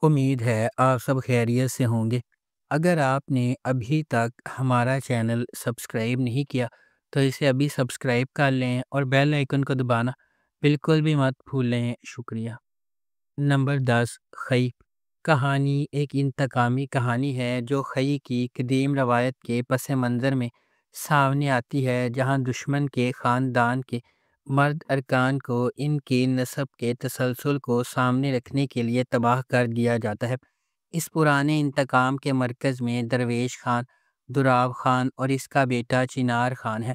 امید ہے آپ سب خیریت سے ہوں گے۔ اگر آپ نے ابھی تک ہمارا چینل سبسکرائب نہیں کیا تو اسے ابھی سبسکرائب کر لیں اور بیل آئیکن کو دبانا بالکل بھی مت بھولیں۔ شکریہ۔ نمبر 10، خی۔ کہانی ایک انتقامی کہانی ہے جو خی کی قدیم روایت کے پس منظر میں سامنے آتی ہے، جہاں دشمن کے خاندان کے مرد ارکان کو ان کی نسب کے تسلسل کو سامنے رکھنے کے لیے تباہ کر دیا جاتا ہے۔ اس پرانے انتقام کے مرکز میں درویش خان، دراب خان اور اس کا بیٹا چنار خان ہے۔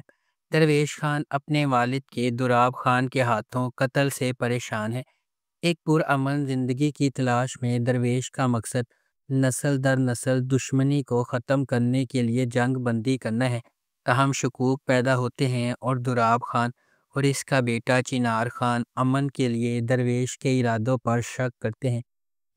درویش خان اپنے والد کے دراب خان کے ہاتھوں قتل سے پریشان ہے۔ ایک پرامن زندگی کی تلاش میں درویش کا مقصد نسل در نسل دشمنی کو ختم کرنے کے لیے جنگ بندی کرنا ہے۔ تاہم شکوک پیدا ہوتے ہیں اور دراب خان اور اس کا بیٹا چنار خان امن کے لیے درویش کے ارادوں پر شک کرتے ہیں۔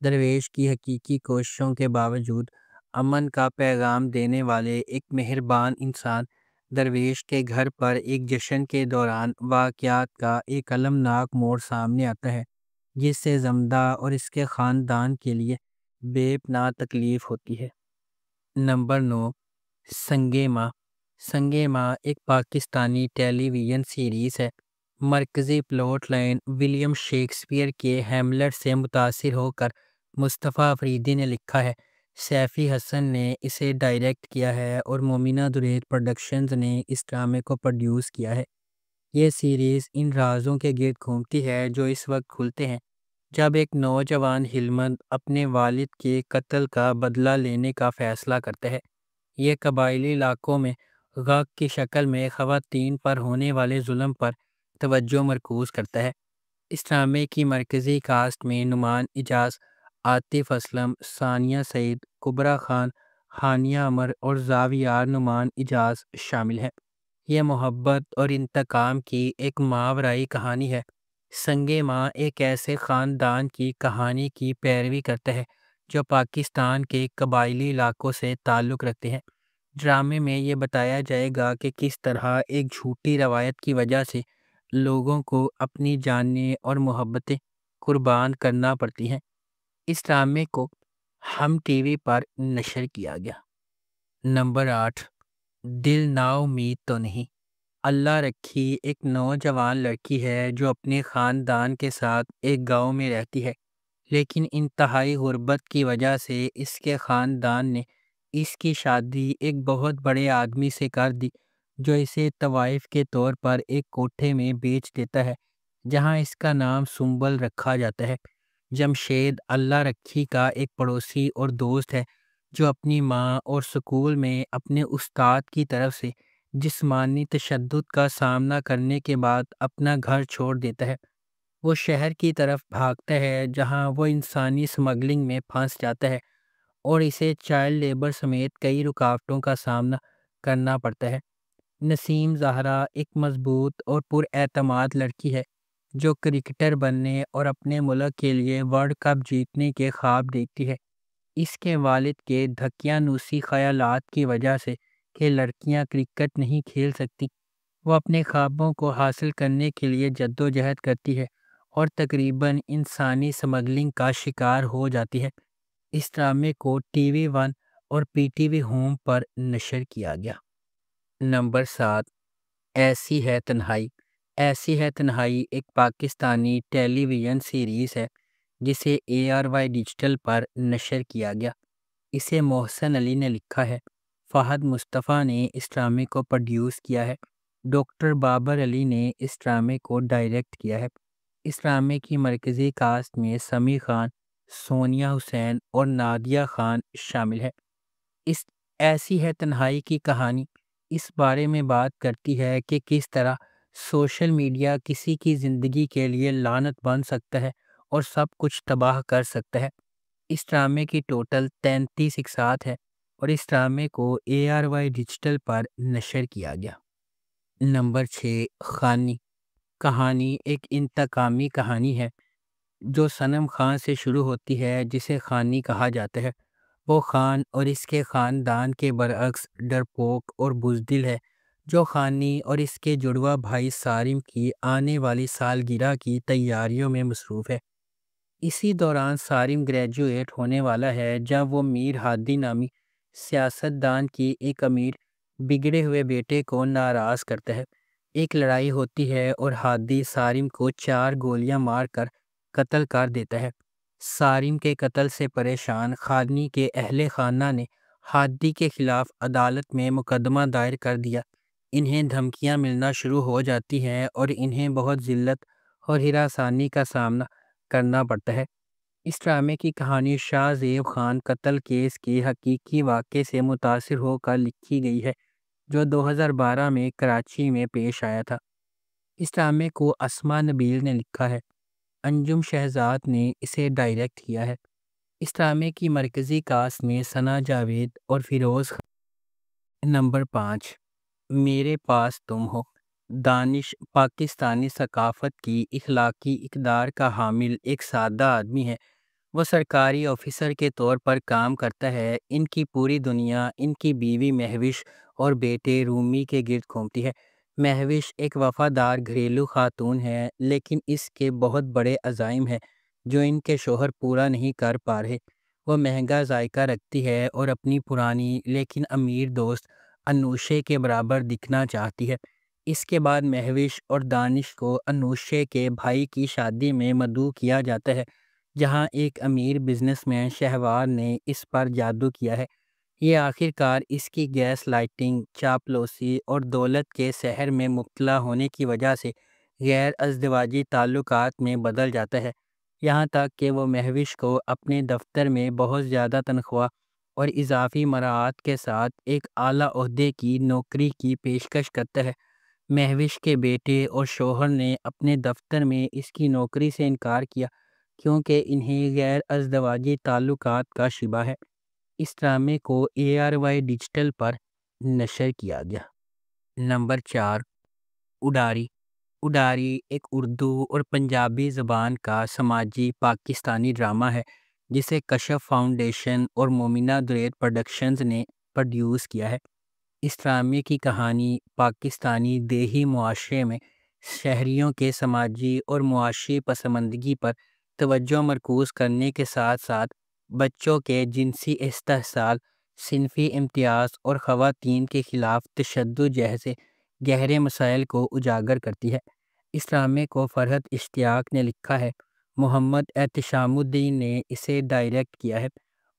درویش کی حقیقی کوششوں کے باوجود امن کا پیغام دینے والے ایک مہربان انسان درویش کے گھر پر ایک جشن کے دوران واقعات کا ایک المناک موڑ سامنے آتا ہے، جس سے زمدہ اور اس کے خاندان کے لیے بے پناہ تکلیف ہوتی ہے۔ نمبر 9، سنگے ماں۔ سنگے ماں ایک پاکستانی ٹیلی ویژن سیریز ہے۔ مرکزی پلاٹ لائن ولیم شیکسپیئر کے ہیملٹ سے متاثر ہو کر مصطفیٰ افریدی نے لکھا ہے۔ سیفی حسن نے اسے ڈائریکٹ کیا ہے اور مومنہ درید پروڈکشنز نے اس ڈرامے کو پروڈیوس کیا ہے۔ یہ سیریز ان رازوں کے گرد گھومتی ہے جو اس وقت کھلتے ہیں جب ایک نوجوان ہلمند اپنے والد کے قتل کا بدلہ لینے کا فیصلہ کرتا ہے۔ یہ قبائلی علاقوں میں غگ کی شکل میں خواتین پر ہونے والے ظلم پر توجہ مرکوز کرتا ہے۔ اس ڈرامے کی مرکزی کاسٹ میں نعمان اجاز، عاطف اسلم، ثانیہ سعید، کبریٰ خان، ہانیہ عمر اور زاویار نعمان اجاز شامل ہیں۔ یہ محبت اور انتقام کی ایک ماورائی کہانی ہے۔ سنگے ماں ایک ایسے خاندان کی کہانی کی پیروی کرتا ہے جو پاکستان کے قبائلی علاقوں سے تعلق رکھتے ہیں۔ ڈرامے میں یہ بتایا جائے گا کہ کس طرح ایک جھوٹی روایت کی وجہ سے لوگوں کو اپنی جانیں اور محبتیں قربان کرنا پڑتی ہیں۔ اس ڈرامے کو ہم ٹی وی پر نشر کیا گیا۔ نمبر 8، دل نا امید تو نہیں۔ اللہ رکھی ایک نوجوان لڑکی ہے جو اپنے خاندان کے ساتھ ایک گاؤں میں رہتی ہے، لیکن انتہائی غربت کی وجہ سے اس کے خاندان نے اس کی شادی ایک بہت بڑے آدمی سے کر دی، جو اسے طوائف کے طور پر ایک کوٹھے میں بیچ دیتا ہے جہاں اس کا نام سنبل رکھا جاتا ہے۔ جمشید اللہ رکھی کا ایک پڑوسی اور دوست ہے جو اپنی ماں اور سکول میں اپنے استاد کی طرف سے جسمانی تشدد کا سامنا کرنے کے بعد اپنا گھر چھوڑ دیتا ہے۔ وہ شہر کی طرف بھاگتا ہے جہاں وہ انسانی سمگلنگ میں پھنس جاتا ہے اور اسے چائلڈ لیبر سمیت کئی رکاوٹوں کا سامنا کرنا پڑتا ہے۔ نسیم زہرا ایک مضبوط اور پراعتماد لڑکی ہے جو کرکٹر بننے اور اپنے ملک کے لیے ورلڈ کپ جیتنے کے خواب دیکھتی ہے۔ اس کے والد کے دھکیانوسی خیالات کی وجہ سے کہ لڑکیاں کرکٹ نہیں کھیل سکتی، وہ اپنے خوابوں کو حاصل کرنے کے لیے جدوجہد کرتی ہے اور تقریباً انسانی سمگلنگ کا شکار ہو جاتی ہے۔ اس ڈرامے کو ٹی وی ون اور پی ٹی وی ہوم پر نشر کیا گیا۔ نمبر 7، ایسی ہے تنہائی۔ ایسی ہے تنہائی ایک پاکستانی ٹیلی ویژن سیریز ہے جسے ARY ڈیجیٹل پر نشر کیا گیا۔ اسے محسن علی نے لکھا ہے۔ فہد مصطفیٰ نے اس ڈرامے کو پروڈیوس کیا ہے۔ ڈاکٹر بابر علی نے اس ڈرامے کو ڈائریکٹ کیا ہے۔ اس ڈرامے کی مرکزی کاسٹ میں سمیع خان، سونیہ حسین اور نادیہ خان شامل ہے۔ اس ایسی ہے تنہائی کی کہانی اس بارے میں بات کرتی ہے کہ کس طرح سوشل میڈیا کسی کی زندگی کے لیے لعنت بن سکتا ہے اور سب کچھ تباہ کر سکتا ہے۔ اس ڈرامے کی ٹوٹل 33 اقساط ہے اور اس ڈرامے کو ARY ڈیجیٹل پر نشر کیا گیا۔ نمبر 6، خانی۔ کہانی ایک انتقامی کہانی ہے جو صنم خان سے شروع ہوتی ہے جسے خانی کہا جاتا ہے۔ وہ خان اور اس کے خاندان کے برعکس ڈرپوک اور بزدل ہے جو خانی اور اس کے جڑواں بھائی صارم کی آنے والی سالگرہ کی تیاریوں میں مصروف ہے۔ اسی دوران سارم گریجویٹ ہونے والا ہے جب وہ میر ہادی نامی سیاستدان کی ایک امیر بگڑے ہوئے بیٹے کو ناراض کرتا ہے۔ ایک لڑائی ہوتی ہے اور ہادی سارم کو 4 گولیاں مار کر قتل کر دیتا ہے۔ سارم کے قتل سے پریشان خانی کے اہل خانہ نے ہادی کے خلاف عدالت میں مقدمہ دائر کر دیا۔ انہیں دھمکیاں ملنا شروع ہو جاتی ہیں اور انہیں بہت ذلت اور ہراسانی کا سامنا کرنا پڑتا ہے۔ اس ڈرامے کی کہانی شاہ زیب خان قتل کیس کے حقیقی واقعے سے متاثر ہو کر لکھی گئی ہے، جو 2012 میں کراچی میں پیش آیا تھا۔ اس ڈرامے کو اسما نبیل نے لکھا ہے، انجم شہزاد نے اسے ڈائریکٹ کیا ہے۔ اس ڈرامے کی مرکزی کاسٹ میں ثنا جاوید اور فیروز خان۔ نمبر 5، میرے پاس تم ہو۔ دانش پاکستانی ثقافت کی اخلاقی اقدار کا حامل ایک سادہ آدمی ہے۔ وہ سرکاری آفیسر کے طور پر کام کرتا ہے۔ ان کی پوری دنیا ان کی بیوی مہوش اور بیٹے رومی کے گرد گھومتی ہے۔ مہوش ایک وفادار گھریلو خاتون ہے، لیکن اس کے بہت بڑے عزائم ہیں جو ان کے شوہر پورا نہیں کر پا رہے۔ وہ مہنگا ذائقہ رکھتی ہے اور اپنی پرانی لیکن امیر دوست انوشے کے برابر دکھنا چاہتی ہے۔ اس کے بعد مہوش اور دانش کو انوشے کے بھائی کی شادی میں مدعو کیا جاتا ہے، جہاں ایک امیر بزنس مین شہوار نے اس پر جادو کیا ہے۔ یہ آخر کار اس کی گیس لائٹنگ، چاپلوسی اور دولت کے سحر میں مبتلا ہونے کی وجہ سے غیر ازدواجی تعلقات میں بدل جاتا ہے، یہاں تک کہ وہ مہوش کو اپنے دفتر میں بہت زیادہ تنخواہ اور اضافی مراعات کے ساتھ ایک اعلیٰ عہدے کی نوکری کی پیشکش کرتا ہے۔ مہوش کے بیٹے اور شوہر نے اپنے دفتر میں اس کی نوکری سے انکار کیا کیونکہ انہیں غیر ازدواجی تعلقات کا شبہ ہے۔ اس ڈرامے کو ARY ڈیجیٹل پر نشر کیا گیا۔ نمبر 4، اڈاری۔ اڈاری ایک اردو اور پنجابی زبان کا سماجی پاکستانی ڈرامہ ہے جسے کشف فاؤنڈیشن اور مومنہ درید پروڈکشنز نے پروڈیوس کیا ہے۔ اس ڈرامے کی کہانی پاکستانی دیہی معاشرے میں شہریوں کے سماجی اور معاشی پسماندگی پر توجہ مرکوز کرنے کے ساتھ ساتھ بچوں کے جنسی استحصال، صنفی امتیاز اور خواتین کے خلاف تشدد جیسے گہرے مسائل کو اجاگر کرتی ہے۔ اس ڈرامے کو فرحت اشتیاق نے لکھا ہے، محمد احتشام الدین نے اسے ڈائریکٹ کیا ہے۔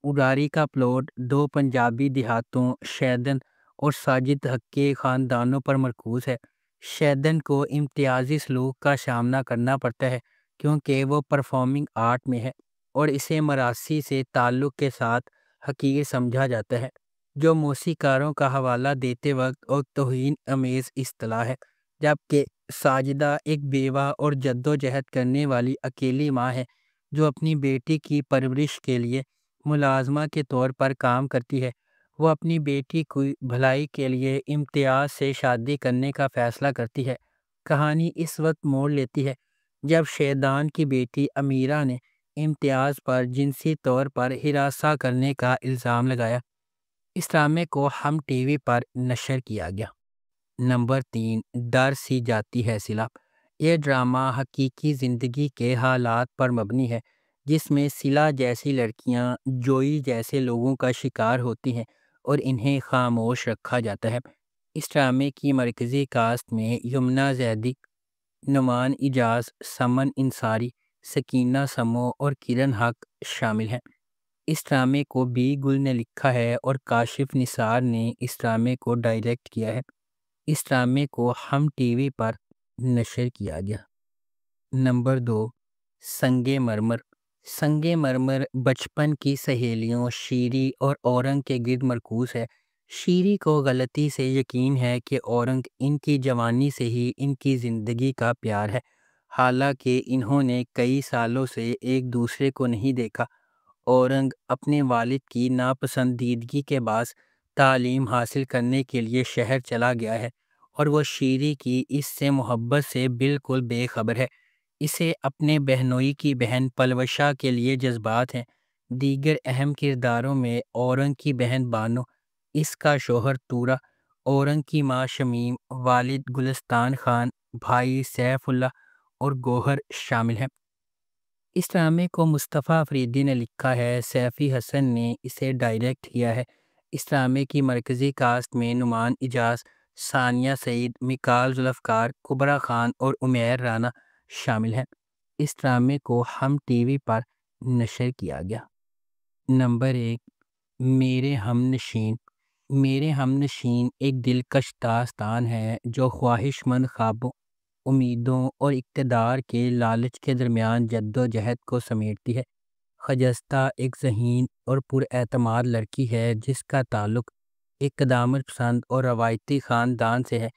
اڈاری کا پلاٹ 2 پنجابی دیہاتوں شیدن اور ساجد حق کے خاندانوں پر مرکوز ہے۔ شیدن کو امتیازی سلوک کا سامنا کرنا پڑتا ہے کیونکہ وہ پرفارمنگ آرٹ میں ہے اور اسے مراثی سے تعلق کے ساتھ حقیر سمجھا جاتا ہے، جو موسیقاروں کا حوالہ دیتے وقت اور توہین آمیز اصطلاح ہے، جبکہ ساجدہ ایک بیوہ اور جدوجہد کرنے والی اکیلی ماں ہے جو اپنی بیٹی کی پرورش کے لیے ملازمہ کے طور پر کام کرتی ہے۔ وہ اپنی بیٹی کی بھلائی کے لیے امتیاز سے شادی کرنے کا فیصلہ کرتی ہے۔ کہانی اس وقت موڑ لیتی ہے جب شیدان کی بیٹی امیرہ نے امتیاز پر جنسی طور پر ہراساں کرنے کا الزام لگایا۔ اس ڈرامے کو ہم ٹی وی پر نشر کیا گیا۔ نمبر 3، ڈر سی جاتی ہے صلہ۔ یہ ڈرامہ حقیقی زندگی کے حالات پر مبنی ہے جس میں صلہ جیسی لڑکیاں جوئی جیسے لوگوں کا شکار ہوتی ہیں اور انہیں خاموش رکھا جاتا ہے۔ اس ڈرامے کی مرکزی کاسٹ میں یمنا زیدی، نعمان اجاز، سمن انصاری، سکینہ سمو اور کرن حق شامل ہیں۔ اس ڈرامے کو بی گل نے لکھا ہے اور کاشف نثار نے اس ڈرامے کو ڈائریکٹ کیا ہے۔ اس ڈرامے کو ہم ٹی وی پر نشر کیا گیا۔ نمبر 2، سنگ مرمر۔ سنگ مرمر بچپن کی سہیلیوں شیری اور اورنگ کے گرد مرکوز ہے۔ شیری کو غلطی سے یقین ہے کہ اورنگ ان کی جوانی سے ہی ان کی زندگی کا پیار ہے، حالانکہ انہوں نے کئی سالوں سے ایک دوسرے کو نہیں دیکھا۔ اورنگ اپنے والد کی ناپسندیدگی کے باعث تعلیم حاصل کرنے کے لیے شہر چلا گیا ہے اور وہ شیری کی اس سے محبت سے بالکل بے خبر ہے۔ اسے اپنے بہنوئی کی بہن پلوشا کے لیے جذبات ہیں۔ دیگر اہم کرداروں میں اورنگ کی بہن بانو، اس کا شوہر تورا، اورنگ کی ماں شمیم، والد گلستان خان، بھائی سیف اللہ اور گوہر شامل ہیں۔ اس ڈرامے کو مصطفیٰ افریدی نے لکھا ہے، سیفی حسن نے اسے ڈائریکٹ کیا ہے۔ اس ڈرامے کی مرکزی کاسٹ میں نعمان اجاز، ثانیہ سعید، میکال ذوالفقار، کبرا خان اور عمیر رانا شامل ہیں۔ اس ڈرامے کو ہم ٹی وی پر نشر کیا گیا۔ نمبر 1، میرے ہم نشین۔ میرے ہم نشین ایک دلکش داستان ہے جو خواہش مند خوابوں، امیدوں اور اقتدار کے لالچ کے درمیان جد و جہد کو سمیٹتی ہے۔ خجستہ ایک ذہین اور پر اعتماد لڑکی ہے جس کا تعلق ایک قدامت پسند اور روایتی خاندان سے ہے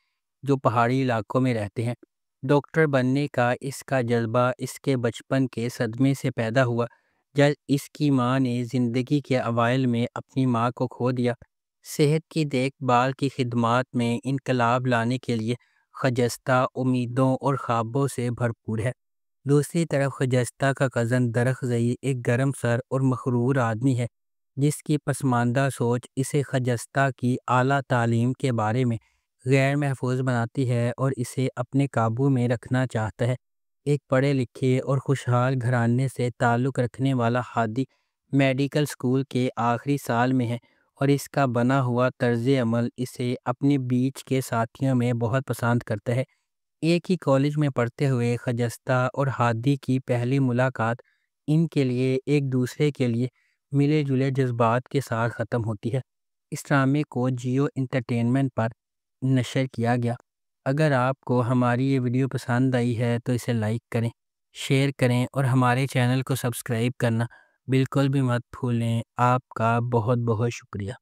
جو پہاڑی علاقوں میں رہتے ہیں۔ ڈاکٹر بننے کا اس کا جذبہ اس کے بچپن کے صدمے سے پیدا ہوا جب اس کی ماں نے زندگی کے اوائل میں اپنی ماں کو کھو دیا۔ صحت کی دیکھ بھال کی خدمات میں انقلاب لانے کے لیے خجستہ امیدوں اور خوابوں سے بھرپور ہے۔ دوسری طرف خجستہ کا کزن درخزئی ایک گرم سر اور مغرور آدمی ہے جس کی پسماندہ سوچ اسے خجستہ کی اعلیٰ تعلیم کے بارے میں غیر محفوظ بناتی ہے اور اسے اپنے قابو میں رکھنا چاہتا ہے۔ ایک پڑھے لکھے اور خوشحال گھرانے سے تعلق رکھنے والا ہادی میڈیکل اسکول کے آخری سال میں ہے اور اس کا بنا ہوا طرز عمل اسے اپنے بیچ کے ساتھیوں میں بہت پسند کرتا ہے۔ ایک ہی کالج میں پڑھتے ہوئے خجستہ اور ہادی کی پہلی ملاقات ان کے لیے ایک دوسرے کے لیے ملے جلے جذبات کے ساتھ ختم ہوتی ہے۔ اس ڈرامے کو جیو انٹرٹینمنٹ پر نشر کیا گیا۔ اگر آپ کو ہماری یہ ویڈیو پسند آئی ہے تو اسے لائک کریں، شیئر کریں اور ہمارے چینل کو سبسکرائب کرنا بالکل بھی مت بھولیں۔ آپ کا بہت بہت شکریہ۔